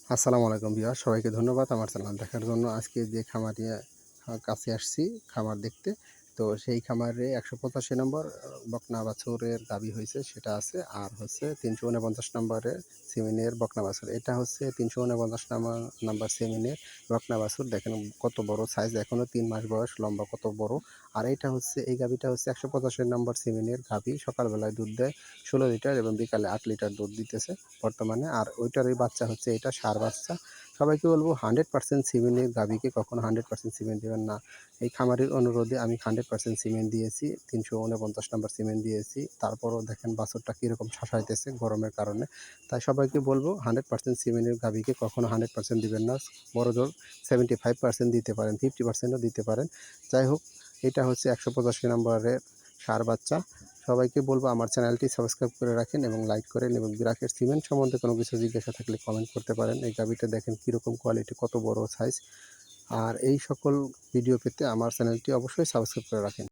আসসালামু আলাইকুম ভিউয়ার, সবাইকে ধন্যবাদ আমার চ্যানেল দেখার জন্য। আজকে যে খামারে কাছে আসছি খামার দেখতে, তো সেই খামারে ১৮৫ নম্বর বকনা বাছুরের গাভী হয়েছে সেটা আছে, আর হচ্ছে ৩৪৯ নম্বরের সিমেনের বকনা বাছুর। এটা হচ্ছে ৩৪৯ নাম্বার সিমেনের বকনা বাছুর। দেখেন কত বড় সাইজ, এখনও ৩ মাস বয়স, লম্বা কত বড়। আর এটা হচ্ছে এই গাভীটা হচ্ছে ১৮৫ নম্বর সিমেনের গাভী। সকালবেলায় দুধ দেয় ১৬ লিটার এবং বিকালে ৮ লিটার দুধ দিতেছে বর্তমানে। আর ওইটারই বাচ্চা হচ্ছে, এটা ষাঁড় বাচ্চা। সবাইকে বলবো 100% সিমেন্টের গাভীকে কখনো 100% সিমেন্ট দেবেন না। এই খামারের অনুরোধে আমি 100% সিমেন্ট দিয়েছি, ৩৪৯ নম্বর সিমেন্ট দিয়েছি। তারপরও দেখেন বাছুরটা কীরকম শাসাইতেছে গরমের কারণে। তাই সবাইকে বলবো 100% সিমেন্টের গাভীকে কখনো 100% দিবেন না। বড় জোর 75% দিতে পারেন, 50%ও দিতে পারেন। যাই হোক, এটা হচ্ছে ১৮৫ নম্বরের ষাঁড় বাচ্চা। সবাইকে বলবো আমার চ্যানেলটি সাবস্ক্রাইব করে রাখেন এবং লাইক করেন, এবং বিরাকের সিমেন্ট সম্বন্ধে কোনো কিছু জিজ্ঞাসা থাকলে কমেন্ট করতে পারেন। এই গাভীটা দেখেন কীরকম কোয়ালিটি, কত বড় সাইজ। আর এই সকল ভিডিও পেতে আমার চ্যানেলটি অবশ্যই সাবস্ক্রাইব করে রাখেন।